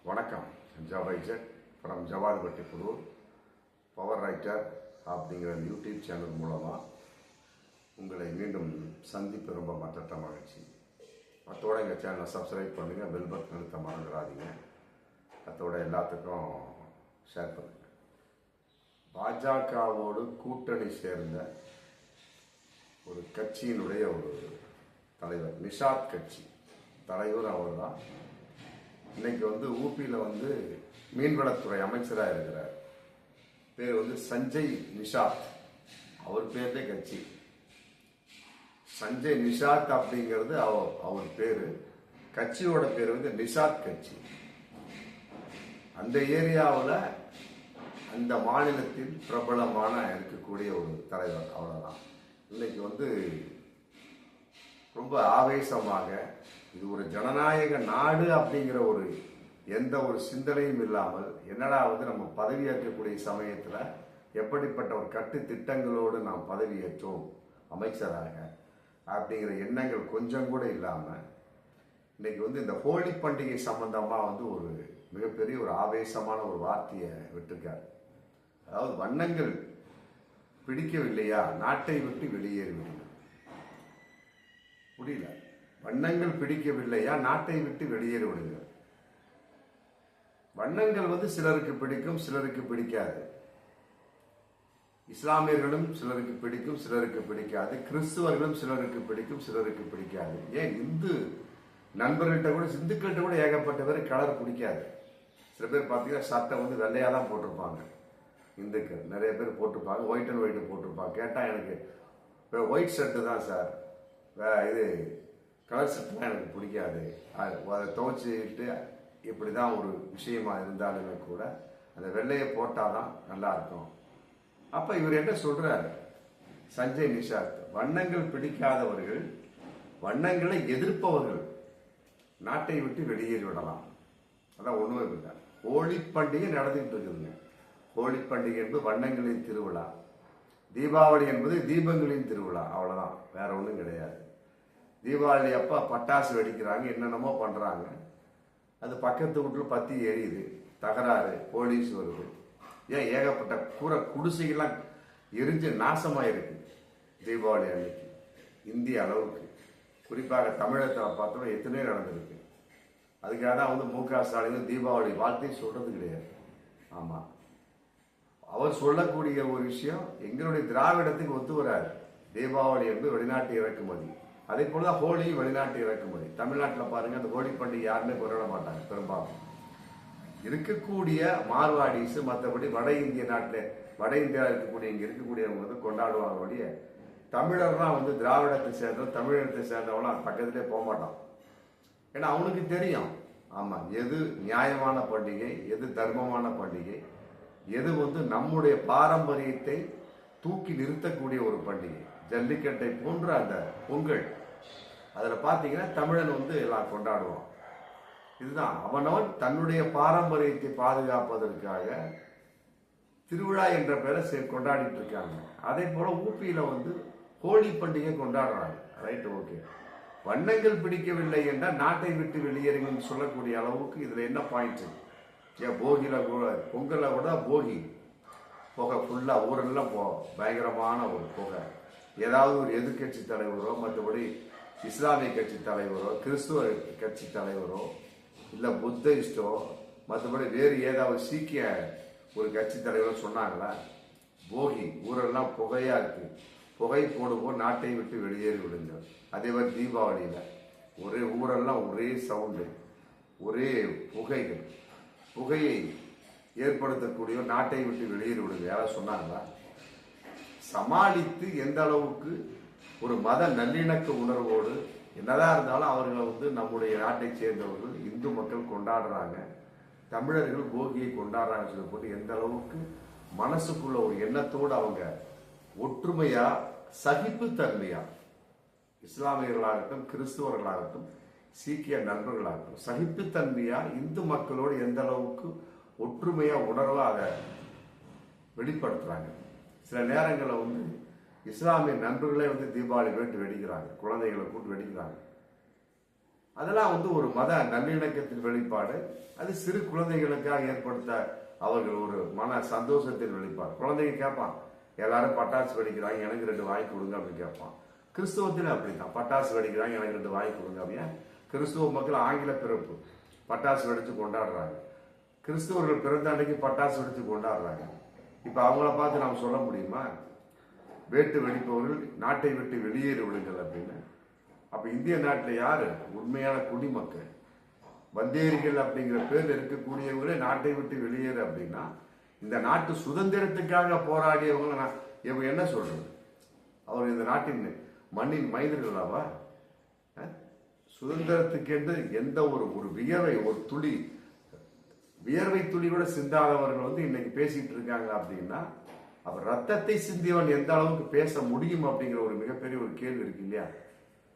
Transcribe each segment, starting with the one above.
வணக்கம். ஜவாய்ஜர் from Javadupatti Pudur power writer அப்படிங்கிற YouTube channel மூலமாக உங்களை மீண்டும் சந்திப்பு ரொம்ப மற்ற மகிழ்ச்சி. அதோட எங்கள் சேனலை சப்ஸ்கிரைப் பண்ணுங்கள், பெல் பட்டன் அழுத்த மறந்துடாதீங்க. அதோட எல்லாத்துக்கும் ஷேர் பண்ணுங்கள். பாஜகவோடு கூட்டணி சேர்ந்த ஒரு கட்சியினுடைய ஒரு தலைவர், நிஷாத் கட்சி தலைவர் அவர் தான். இன்னைக்கு ஊபியில் மீன்வளத்துறை அமைச்சராக இருக்கிறார். பேர் சஞ்சய் நிஷாத். அவர் பேர்தே கட்சி சஞ்சய் நிஷாத் அப்படிங்கிறது அவர் பேரு. கட்சியோட பேர் நிஷாத் கட்சி. அந்த ஏரியாவில் அந்த மாநிலத்தில் பிரபலமான இருக்கக்கூடிய ஒரு தலைவர். அவ்வளவுதான். இன்னைக்கு ரொம்ப ஆவேசமாக இது ஒரு ஜனநாயக நாடு அப்படிங்கிற எந்த ஒரு சிந்தனையும் இல்லாமல், என்னடா நம்ம பதவியேற்கக்கூடிய சமயத்தில் எப்படிப்பட்ட ஒரு கட்டு திட்டங்களோடு நாம் பதவியேற்றோம் அமைச்சராக அப்படிங்கிற எண்ணங்கள் கொஞ்சம் கூட இல்லாமல் இன்னைக்கு இந்த ஹோலி பண்டிகை சம்பந்தமா ஒரு மிகப்பெரிய ஒரு ஆவேசமான ஒரு வார்த்தையை விட்டுருக்கார். அதாவது வண்ணங்கள் பிடிக்கவில்லையா, நாட்டை விட்டு வெளியேறுவீர்கள். புரியல. வண்ணங்கள் பிடிக்கவில்லையா, நாட்டை விட்டு வெளியேறி விடுங்க. வண்ணங்கள் சிலருக்கு பிடிக்கும், சிலருக்கு பிடிக்காது. இஸ்லாமியர்களும் சிலருக்கு பிடிக்கும், சிலருக்கு பிடிக்காது. கிறிஸ்துவர்களும் சிலருக்கு பிடிக்கும், சிலருக்கு பிடிக்காது. ஏன் இந்து நண்பர்கள்ட்ட கூட, இந்துக்கள்கிட்ட கூட ஏகப்பட்ட பேர் கலர் பிடிக்காது. சில பேர் பார்த்தீங்கன்னா சட்டை வெள்ளையாக தான் போட்டிருப்பாங்க. இந்துக்கள் நிறைய பேர் போட்டிருப்பாங்க, ஒயிட் அண்ட் ஒயிட் போட்டிருப்பாங்க. கேட்டால் எனக்கு ஒயிட் ஷர்ட்டு தான் சார், இது கலர் ஷர்ட்லாம் எனக்கு பிடிக்காது, அதை துவைச்சிட்டு இப்படி தான் ஒரு விஷயமா இருந்தாலுமே கூட அந்த வெள்ளையை போட்டால் தான் நல்லா இருக்கும். அப்போ இவர் என்ன சொல்றாரு சஞ்சய் நிஷாத், வண்ணங்கள் பிடிக்காதவர்கள், வண்ணங்களை எதிர்ப்பவர்கள் நாட்டை விட்டு வெளியேறி விடலாம். அதான் ஒண்ணுமே இல்லை. ஹோலி பண்டிகை நடந்துகிட்டு இருக்குதுங்க. ஹோலி பண்டிகை என்பது வண்ணங்களின் திருவிழா, தீபாவளி என்பது தீபங்களின் திருவிழா. அவ்வளவுதான், வேற ஒன்றும் கிடையாது. தீபாவளி அப்ப பட்டாசு வெடிக்கிறாங்க, என்னென்னமோ பண்றாங்க. அது பக்கத்து வீட்டுல பத்தி எரியுது, தகராறு, போலீஸ் வருது. ஏன் ஏகப்பட்ட குடிசைகள்லாம் எரிஞ்சு நாசமாயிருக்கு தீபாவளி அன்னைக்கு. இந்திய அளவுக்கு, குறிப்பாக தமிழகத்தில் பார்த்தோம்னா எத்தனையோ நடந்திருக்கு. அதுக்காக தான் மு.க. ஸ்டாலின் தீபாவளி வாழ்த்தை சொல்றது கிடையாது. ஆமா, அவர் சொல்லக்கூடிய ஒரு விஷயம் எங்களுடைய திராவிடத்துக்கு ஒத்து வராது. தீபாவளி என்பது வெளிநாட்டு இறக்குமதி. அதே போலதான் ஹோலி வெளிநாட்டு இறக்குமதி. தமிழ்நாட்டில் பாருங்க, அந்த ஹோலி பண்டிகை யாருமே கொண்டாட மாட்டாங்க. பெரும்பாலும் இருக்கக்கூடிய மார்வாடிஸ், மற்றபடி வட இந்திய நாட்டில், வட இந்தியாவில் இருக்கக்கூடிய இங்க இருக்கக்கூடியவங்க கொண்டாடுவாங்க. ஒழிய தமிழர்லாம் திராவிடத்தை சேர்ந்தவங்க, தமிழகத்தை சேர்ந்தவங்களாம் பக்கத்திலே போக மாட்டான். ஏன்னா அவனுக்கு தெரியும், ஆமா, எது நியாயமான பண்டிகை, எது தர்மமான பண்டிகை, எது நம்முடைய பாரம்பரியத்தை தூக்கி நிறுத்தக்கூடிய ஒரு பண்டிகை. ஜல்லிக்கட்டை போன்ற அந்த பொங்கல், அதில் பார்த்தீங்கன்னா தமிழன் எல்லாம் கொண்டாடுவான். இதுதான் அவனவன் தன்னுடைய பாரம்பரியத்தை பாதுகாப்பதற்காக திருவிழா என்ற பேரை கொண்டாடிட்டு இருக்காங்க. அதே போல ஊபியில ஹோலி பண்டிகை கொண்டாடுறாங்க. Right, okay. வண்ணங்கள் பிடிக்கவில்லை என்றால் நாட்டை விட்டு வெளியேறுங்கன்னு சொல்லக்கூடிய அளவுக்கு இதுல என்ன பாயிண்ட்? ஏன் போகில கூட, பொங்கலை விட போகி புகை ஃபுல்லா ஊரெல்லாம் பயங்கரமான ஒரு புகை. ஏதாவது ஒரு எதிர்கட்சி தலைவரோ, மற்றபடி இஸ்லாமிய கட்சி தலைவரோ, கிறிஸ்துவ கட்சி தலைவரோ, இல்ல புத்திஸ்டோ, மற்றபடி வேறு ஏதாவது சீக்கிய ஒரு கட்சி தலைவரோ சொன்னாங்களா, போகி ஊரெல்லாம் புகையா இருக்கு, புகை போடுவோம், நாட்டை விட்டு வெளியேறி விடுங்க. அதே மாதிரி தீபாவளியில ஒரே ஊரெல்லாம் ஒரே சவுண்டு, ஒரே புகைகள், புகையை ஏற்படுத்தக்கூடிய நாட்டை விட்டு வெளியேறி விடுங்க. யாராவது சொன்னாங்களா? சமாளித்து எந்த அளவுக்கு ஒரு மத நல்லிணக்க உணர்வோடு என்னதான் இருந்தாலும் அவர்கள் நம்முடைய நாட்டை சேர்ந்தவர்கள், இந்து மக்கள் கொண்டாடுறாங்க, தமிழர்கள் போகியை கொண்டாடுறாங்க சொல்லி போட்டு எந்த அளவுக்கு மனசுக்குள்ள ஒரு எண்ணத்தோடு அவங்க ஒற்றுமையா, சகிப்புத்தன்மையா, இஸ்லாமியர்களாகட்டும், கிறிஸ்துவர்களாகட்டும், சீக்கிய நண்பர்களாகட்டும், சகிப்புத்தன்மையா இந்து மக்களோடு எந்த அளவுக்கு ஒற்றுமையா உணர்வா அதை வெளிப்படுத்துறாங்க. சில நேரங்களில் இஸ்லாமிய நண்பர்களே தீபாவளி வீட்டு வெடிக்கிறாங்க, குழந்தைகளை கூட்டு வெடிக்கிறாங்க. அதெல்லாம் வந்து ஒரு மத நல்லிணக்கத்தின் வெளிப்பாடு. அது சிறு குழந்தைகளுக்காக ஏற்படுத்த அவர்கள் ஒரு மன சந்தோஷத்தின் வெளிப்பாடு. குழந்தைங்க கேட்பான், எல்லாரும் பட்டாசு வெடிக்கிறாங்க, எனக்கு 2 வாங்கி கொடுங்க அப்படின்னு கேட்பான். கிறிஸ்துவத்தில் அப்படித்தான், பட்டாசு வெடிக்கிறாங்க, எனக்கு 2 வாங்கி கொடுங்க அப்படின்னா. கிறிஸ்துவ மக்கள் ஆங்கில பிறப்பு பட்டாசு வெடிச்சு கொண்டாடுறாங்க. கிறிஸ்துவர்கள் பிறந்த அன்னைக்கு பட்டாசு வெடிச்சு கொண்டாடுறாங்க. இப்ப அவங்கள பார்த்து நாம் சொல்ல முடியுமா, வேட்டு வெடிப்பவர்கள் நாட்டை விட்டு வெளியேறி விடுங்கள் அப்படின்னு? அப்ப இந்திய நாட்டில் யாரு உண்மையான குடிமக்கள்? வந்தேரிகள் அப்படிங்கிற பேர்ல இருக்கக்கூடியவங்களே நாட்டை விட்டு வெளியேறு அப்படின்னா, இந்த நாட்டு சுதந்திரத்துக்காக போராடியவங்க இவங்க என்ன சொல்றது? அவர் இந்த நாட்டின் மண்ணின் மைந்தர்களாவா? சுதந்திரத்துக்கு என்று எந்த ஒரு வியர்வை, ஒரு துளி வியர்வை துளி கூட சிந்தாதவர்கள் வந்து இன்னைக்கு பேசிட்டு இருக்காங்க அப்படின்னா, அவர் ரத்தத்தை சிந்தியவன் எந்த அளவுக்கு பேச முடியும் அப்படிங்கிற ஒரு மிகப்பெரிய ஒரு கேள்வி இருக்கு இல்லையா?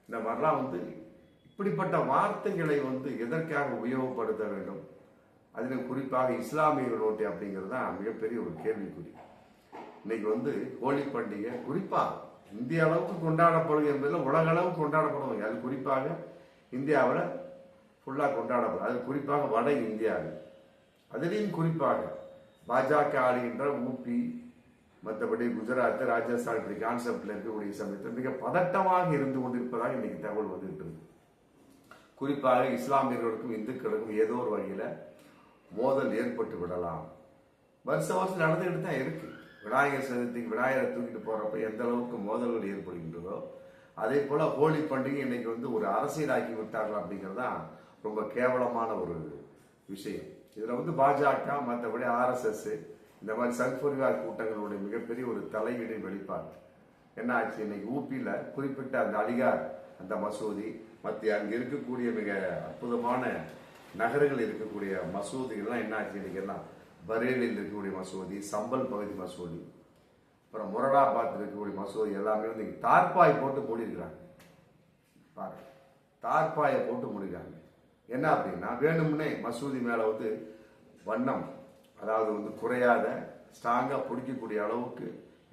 இந்த மாதிரிலாம் வந்து இப்படிப்பட்ட வார்த்தைகளை வந்து எதற்காக உபயோகப்படுத்த வேண்டும்? அதிலும் குறிப்பாக இஸ்லாமியர்கள் நோட்டி அப்படிங்கிறது தான் மிகப்பெரிய ஒரு கேள்விக்குறி. இன்னைக்கு வந்து ஹோலி பண்டிகை குறிப்பா இந்திய அளவுக்கு கொண்டாடப்படும் என்பதில் உலக அளவுக்கு கொண்டாடப்படும். அது குறிப்பாக இந்தியாவில் ஃபுல்லாக கொண்டாடப்படும். அது குறிப்பாக வட இந்தியாவில், அதிலையும் குறிப்பாக பாஜக ஆளுகின்ற ஊபி, மற்றபடி குஜராத், ராஜஸ்தான் இப்படி கான்செப்ட்ல இருக்கக்கூடிய சமயத்தில் மிக பதட்டமாக இருந்து கொண்டிருப்பதாக இன்னைக்கு தகவல் வந்துட்டு இருக்கு. குறிப்பாக இஸ்லாமியர்களுக்கும் இந்துக்களுக்கும் ஏதோ ஒரு வகையில மோதல் ஏற்பட்டு விடலாம். வருஷம் நடந்துகிட்டு தான் இருக்கு. விநாயகர் சதுர்த்திக்கு விநாயகரை தூக்கிட்டு போறப்ப எந்த அளவுக்கு மோதல்கள் ஏற்படுகின்றதோ, அதே போல ஹோலி பண்டிகை இன்னைக்கு வந்து ஒரு அரசியலாக்கி விட்டார்கள் அப்படிங்கிறது தான் ரொம்ப கேவலமான ஒரு விஷயம். இதுல வந்து பாஜக, மற்றபடி RSS இந்த மாதிரி சங்பரிவார் கூட்டங்களுடைய மிகப்பெரிய ஒரு தலையீடு வெளிப்பாடு. என்ன ஆச்சு, இன்னைக்கு ஊபியில குறிப்பிட்ட அந்த அலிகார் அந்த மசூதி, மத்திய அங்க இருக்கக்கூடிய மிக அற்புதமான நகரங்கள் இருக்கக்கூடிய மசூதிகள்லாம் என்ன ஆச்சு இன்னைக்கு எல்லாம், பரேலியில் இருக்கக்கூடிய மசூதி, சம்பல் பகுதி மசூதி, அப்புறம் முரடாபாத் இருக்கக்கூடிய மசூதி எல்லாமே வந்து தார்பாய் போட்டு மூடிருக்கிறாங்க. பாருங்க, தார்பாயை போட்டு மூடிருக்காங்க. என்ன அப்படின்னா, வேணும்னே மசூதி மேல வந்து வண்ணம், அதாவது வந்து குறையாத ஸ்ட்ராங்கா பிடிக்கக்கூடிய அளவுக்கு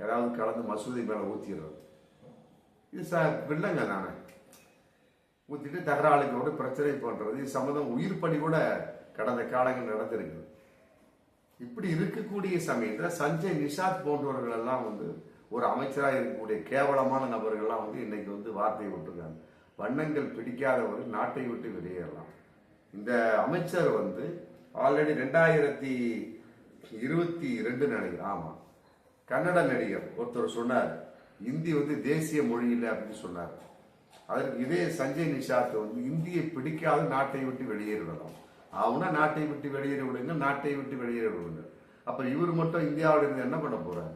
ஏதாவது கலந்து மசூதி மேல ஊத்திடுறது. இது வில்லங்க நானே ஊத்திட்டு தகராளுக்கு பிரச்சனை பண்றது. இது சம்பந்தம் உயிர் பணி கூட கடந்த காலங்கள் நடந்திருக்கு. இப்படி இருக்கக்கூடிய சமயத்துல சஞ்சய் நிஷாத் போன்றவர்கள் எல்லாம் வந்து ஒரு அமைச்சராக இருக்கக்கூடிய கேவலமான நபர்கள்லாம் வந்து இன்னைக்கு வந்து வார்த்தையை விட்டுருக்காங்க, வண்ணங்கள் பிடிக்காதவர்கள் நாட்டை விட்டு வெளியேறலாம். இந்த அமைச்சர் வந்து ஆல்ரெடி 2022 நினைக்கிறேன், ஆமா, கன்னட நடிகர் ஒருத்தர் சொன்னார் இந்தி வந்து தேசிய மொழி இல்லை அப்படின்னு சொன்னார். அதற்கு இதே சஞ்சய் நிஷாத் வந்து இந்தியை பிடிக்காத நாட்டை விட்டு வெளியேறிவிடலாம். அவனா நாட்டை விட்டு வெளியேறி விடுங்க, நாட்டை விட்டு வெளியேறி விடுங்க. அப்ப இவர் மட்டும் இந்தியாவில் இருந்து என்ன பண்ண போறாரு?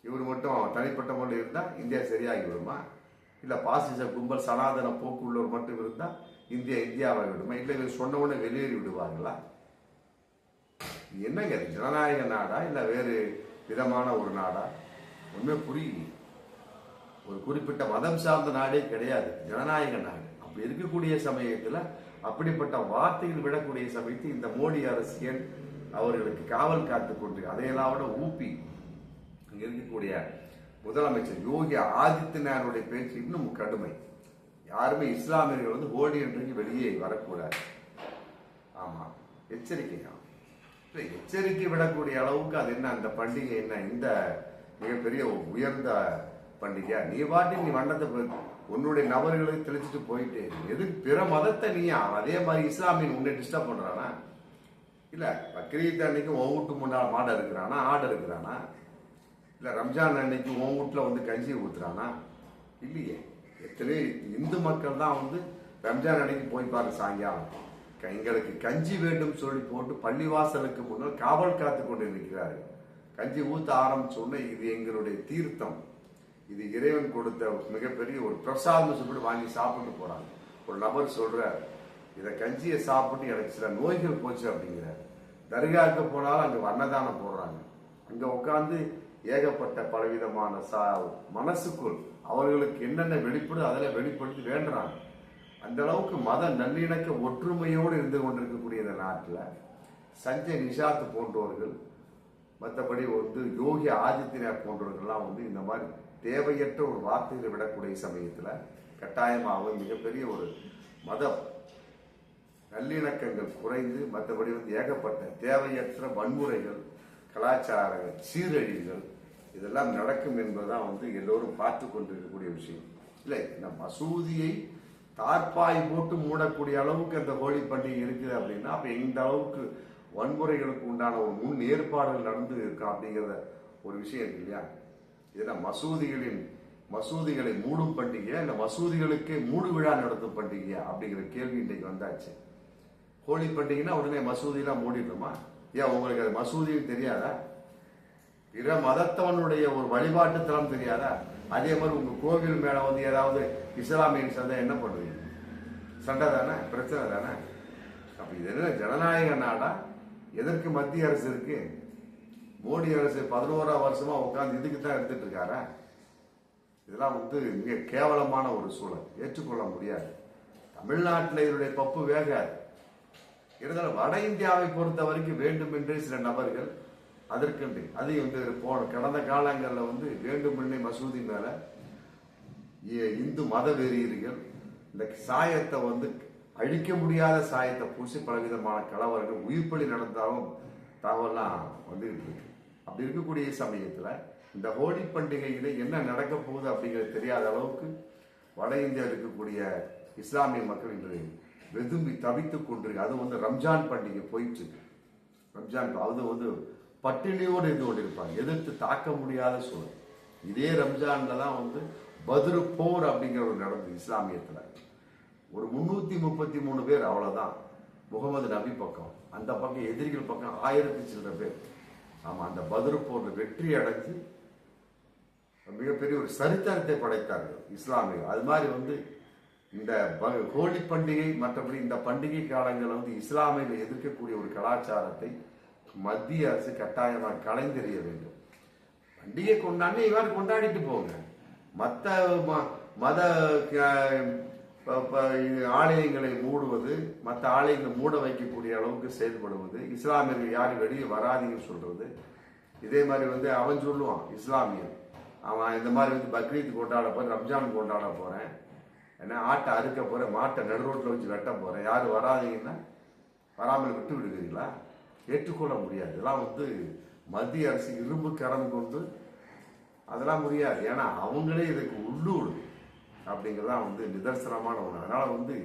இவர் மட்டும் தனிப்பட்ட முறையில் இருந்தா இந்தியா சரியாகி விடுமா? இல்ல பாசிச கும்பல் சனாதன போக்கு உள்ளவர் மட்டும் இருந்தா இந்தியாவை விடுமா? இல்ல இவர் சொன்ன உடனே வெளியேறி விடுவாங்களா? என்னங்க ஜனநாயக நாடா இல்ல வேறு விதமான ஒரு நாடா? ஒண்ணுமே புரியல. ஒரு குறிப்பிட்ட மதம் சார்ந்த நாடே கிடையாது, ஜனநாயக நாடு. அப்படி இருக்கக்கூடிய சமயத்துல அப்படிப்பட்ட வார்த்தைகள் விடக்கூடிய சமயத்தில் இந்த மோடி அரசியல் அவர்களுக்கு காவல் காத்து கொண்டு, அதையெல்லாம் விட ஊபி இங்க இருக்கக்கூடிய முதலமைச்சர் யோகி ஆதித்யநாத்துடைய பேச்சு இன்னும் கடுமை. யாருமே இஸ்லாமியர்கள் வந்து ஹோலி அன்றைக்கு வெளியே வரக்கூடாது. ஆமா, எச்சரிக்கையா, எச்சரிக்கை விடக்கூடிய அளவுக்கு அது என்ன, அந்த பண்டிகை என்ன, இந்த மிகப்பெரிய உயர்ந்த பண்டிகை? நீ பாட்டி நீ வண்ணத்தை உன்னுடைய நபர்களுக்கு தெளிச்சுட்டு போயிட்டே எது பிற மதத்தை நீ அதே மாதிரி இஸ்லாமியன் உன்னை டிஸ்டர்ப் பண்றானா? இல்ல பக்ரீத் அன்னைக்கு உன் வீட்டு முன்னாள் மாடை இருக்கிறானா, ஆடு இருக்கிறானா? இல்ல ரம்ஜான் அன்னைக்கு உன் வீட்டுல வந்து கஞ்சி ஊத்துறானா? இல்லையே. எத்தனை இந்து மக்கள் தான் வந்து ரம்ஜான் அன்னைக்கு போய் பாரு, சாயங்காலம் எங்களுக்கு கஞ்சி வேண்டும் சொல்லி போட்டு பள்ளிவாசலுக்கு முன்னால் காவல் காத்து கொண்டு இருக்கிறார்கள். கஞ்சி ஊத்த ஆரம்பிச்சோடனே இது எங்களுடைய தீர்த்தம், இது இறைவன் கொடுத்த மிகப்பெரிய ஒரு பிரசாதம் சொல்லிட்டு வாங்கி சாப்பிட்டு போறாங்க. ஒரு நபர் சொல்றார், இதை கஞ்சியை சாப்பிட்டு எனக்கு சில நோய்கள் போச்சு அப்படிங்கிறார். தர்காவுக்கு போனாலும் அங்க அன்னதானம் போடுறாங்க. அங்க உட்கார்ந்து ஏகப்பட்ட பலவிதமான மனசுக்குள் அவர்களுக்கு என்னென்ன வெளிப்படும் அதில் வெளிப்படுத்தி வேண்டுறாங்க. அந்த அளவுக்கு மத நல்லிணக்க ஒற்றுமையோடு இருந்து கொண்டிருக்கக்கூடிய இந்த நாட்டில் சஞ்சய் நிஷாத் போன்றவர்கள், மற்றபடி வந்து யோகி ஆதித்யநாத் போன்றவர்கள்லாம் வந்து இந்த மாதிரி தேவையற்ற ஒரு வார்த்தைகளை விடக்கூடிய சமயத்தில் கட்டாயமாக மிகப்பெரிய ஒரு மதம் நல்லிணக்கங்கள் குறைந்து மற்றபடி வந்து ஏகப்பட்ட தேவையற்ற வன்முறைகள், கலாச்சாரங்கள், சீரழிவுகள் இதெல்லாம் நடக்கும் என்பதுதான் வந்து எல்லோரும் பார்த்து கொண்டிருக்கக்கூடிய விஷயம். இல்லை, இந்த மசூதியை தார்பாய் போட்டு மூடக்கூடிய அளவுக்கு அந்த ஹோலி பண்டிகை இருக்குது அப்படின்னா அப்ப இந்த அளவுக்கு வன்முறைகளுக்கு உண்டான ஒரு முன் ஏற்பாடுகள் நடந்து இருக்கும் அப்படிங்கிறத ஒரு விஷயம் இருக்கு இல்லையா? இதெல்லாம் மசூதிகளை மூடும் பண்டிகை, இந்த மசூதிகளுக்கே மூடு விழா நடத்தும் பண்டிகையா அப்படிங்கிற கேள்வி இன்றைக்கு வந்தாச்சு. ஹோலி பண்டிகைன்னா உடனே மசூதியெல்லாம் மூடிடுமா? ஏன் உங்களுக்கு அது மசூதியும் தெரியாதா? பிற மதத்தவனுடைய ஒரு வழிபாட்டு தலம் தெரியாதா? அதே மாதிரி உங்க கோவில் மேல வந்து ஏதாவது இஸ்லாமியன் சண்டை என்ன பண்ணுவீங்க? சண்டை தானே, பிரச்சனை தானே. அப்ப இது என்ன ஜனநாயக நாடா? எதற்கு மத்திய அரசு இருக்கு? மோடி அரசு 11ஆம் வருஷமா உட்கார்ந்து இதுக்கு தான் எடுத்துட்டு இருக்காரா? இதெல்லாம் வந்து மிக கேவலமான ஒரு சூழல், ஏற்றுக்கொள்ள முடியாது. தமிழ்நாட்டில் இதனுடைய பப்பு வேகாது. இருந்தாலும் வட இந்தியாவை பொறுத்த வரைக்கும் வேண்டுமென்றே சில நபர்கள் அதற்கென்று அது வந்து கடந்த காலங்களில் வந்து வேண்டுமென்றே மசூதி மேல இந்து மத வெறியர்கள் இந்த சாயத்தை வந்து அழிக்க முடியாத சாயத்தை பூசி பலவிதமான கலவரங்கள் உயிர்ப்பலி நடந்தாலும் தகவல்லாம் வந்துகிட்டு இருக்கு. அப்படி இருக்கக்கூடிய சமயத்துல இந்த ஹோலி பண்டிகையில என்ன நடக்க போகுது அப்படிங்கிறது தெரியாத அளவுக்கு வட இந்தியா இருக்கக்கூடிய இஸ்லாமிய மக்கள் இன்று வெதும்பி தவித்துக் கொண்டிருக்கு. அது வந்து ரம்ஜான் பண்டிகை போயிட்டு இருக்கு. ரம்ஜான் அது வந்து பட்டினியோடு இருந்து கொண்டிருப்பாங்க, எதிர்த்து தாக்க முடியாத சூழல். இதே ரம்ஜான்ல தான் வந்து பத்ரு போர் அப்படிங்கிற ஒரு நடந்தது இஸ்லாமியத்துல. ஒரு 333 பேர், அவ்வளவுதான். முகமது நபி பக்கம், அந்த பக்கம் எதிரிகள் பக்கம் 1000 சில்லற பேர். ஆமா, அந்த பத்ரு போர்ல வெற்றி அடைஞ்சு மிகப்பெரிய ஒரு சரித்திரத்தை படைத்தார்கள் இஸ்லாமியர்கள். அது மாதிரி வந்து இந்த ஹோலி பண்டிகை மற்றபடி இந்த பண்டிகை காலங்களில் வந்து இஸ்லாமியர்கள் எதிர்க்கக்கூடிய ஒரு கலாச்சாரத்தை மத்திய அரசு கட்டாயமாக கலைந்தெறிய வேண்டும். பண்டிகை கொண்டாடி இவ்வாறு கொண்டாடிட்டு போங்க. மற்ற மத ஆலயங்களை மூடுவது, மற்ற ஆலயங்களை மூட வைக்கக்கூடிய அளவுக்கு செயல்படுவது, இஸ்லாமியர்கள் யாரும் வெளியே வராதீங்கன்னு சொல்றது. இதே மாதிரி வந்து அவன் சொல்லுவான் இஸ்லாமியன், அவன் இந்த மாதிரி வந்து பக்ரீத் கொண்டாட போறேன், ரம்ஜான் கொண்டாட போறேன், ஏன்னா ஆட்டை அறுக்க போறேன், மாட்டை நடு ரோட்டில் வச்சு வெட்ட போறேன், யாரும் வராதீங்கன்னா வராமல் விட்டு விடுவீங்களா? ஏற்றுக்கொள்ள முடியாது. இதெல்லாம் வந்து மத்திய அரசு இரும்பு கரம் கொண்டு அதெல்லாம் முடியாது. ஏன்னா அவங்களே இதுக்கு உள்ளூர் அப்படிங்கிறதான் வந்து நிதர்சனமான ஒன்று. அதனால வந்து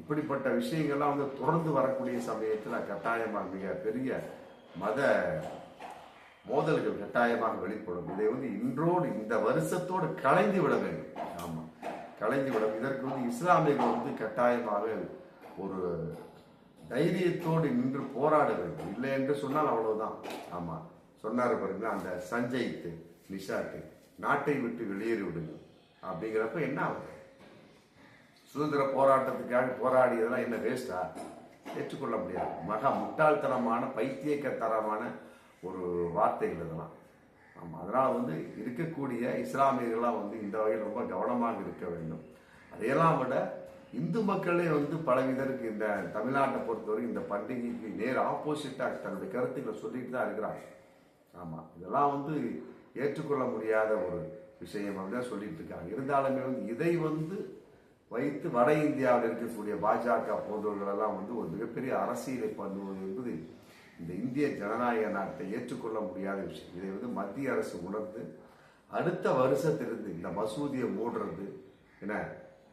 இப்படிப்பட்ட விஷயங்கள்லாம் வந்து தொடர்ந்து வரக்கூடிய சமயத்தில் கட்டாயமாக மிக பெரிய மத மோதல்கள் கட்டாயமாக வெளிப்படும். இதை வந்து இன்றோடு இந்த வருஷத்தோடு கலைந்து விட வேண்டும். ஆமா, கலைந்து விட. இதற்கு வந்து இஸ்லாமியர்கள் வந்து கட்டாயமாக ஒரு தைரியத்தோடு நின்று போராட வேண்டும். இல்லை என்று சொன்னால் அவ்வளவுதான். ஆமா, சொன்னாரு பாருங்க அந்த சஞ்சய் நிஷாக்கு, நாட்டை விட்டு வெளியேறி விடுங்க அப்படிங்கிறப்ப என்ன ஆகும்? சுதந்திர போராட்டத்துக்காக போராடியதெல்லாம் என்ன வேஸ்டா? ஏற்றுக்கொள்ள முடியாது. மகா முட்டாள்தனமான பைத்தியக்கத்தரமான ஒரு வார்த்தைகள் இதெல்லாம். ஆமா, அதனால வந்து இருக்கக்கூடிய இஸ்லாமியர்கள்லாம் வந்து இந்த வகையில் ரொம்ப கவனமாக இருக்க வேண்டும். அதையெல்லாம் விட இந்து மக்களே வந்து பலவிதருக்கு இந்த தமிழ்நாட்டை பொறுத்தவரை இந்த பண்டிகைக்கு நேர் ஆப்போசிட்டாக தன்னுடைய கருத்துக்களை சொல்லிட்டு தான் இருக்கிறாங்க. ஆமா, இதெல்லாம் வந்து ஏற்றுக்கொள்ள முடியாத ஒரு விஷயம் அப்படிதான் சொல்லிட்டு இருக்காங்க. இருந்தாலுமே வந்து இதை வந்து வைத்து வட இந்தியாவில் இருக்கக்கூடிய பாஜக போன்றவர்கள் எல்லாம் வந்து ஒரு மிகப்பெரிய அரசியலை பண்ணுவது என்பது இந்த இந்திய ஜனநாயக நாட்டை ஏற்றுக்கொள்ள முடியாத விஷயம். இதை வந்து மத்திய அரசு உணர்ந்து அடுத்த வருஷத்திலிருந்து இந்த மசூதியை மூடுறது, என்ன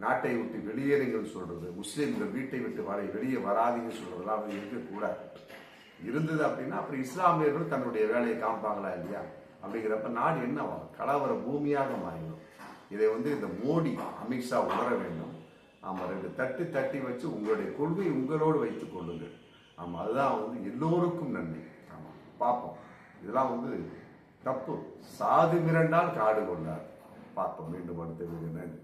நாட்டை விட்டு வெளியேறுங்கள் சொல்றது, முஸ்லீம்கள் வீட்டை விட்டு வெளியே வராதிங்க சொல்றதெல்லாம் வந்து இருக்கக்கூடாது. இருந்தது அப்படின்னா அப்புறம் இஸ்லாமியர்கள் தன்னுடைய வேலையை காமிப்பாங்களா இல்லையா? அப்படிங்கிறப்ப நாடு என்ன கலவர பூமியாக மாறிடும். இதை வந்து இந்த மோடி அமித்ஷா உணர வேண்டும். ஆமா, 2 தட்டு தட்டி வச்சு உங்களுடைய கொள்கை உங்களோடு வைத்துக் கொள்ளுங்கள். ஆமா, அதுதான் வந்து எல்லோருக்கும் நன்மை. ஆமா, பார்ப்போம். இதெல்லாம் வந்து தப்பு. சாது மிரண்டால் காடு கொண்டார். பார்ப்போம் மீண்டும் அடுத்த வீடியோ. நன்றி.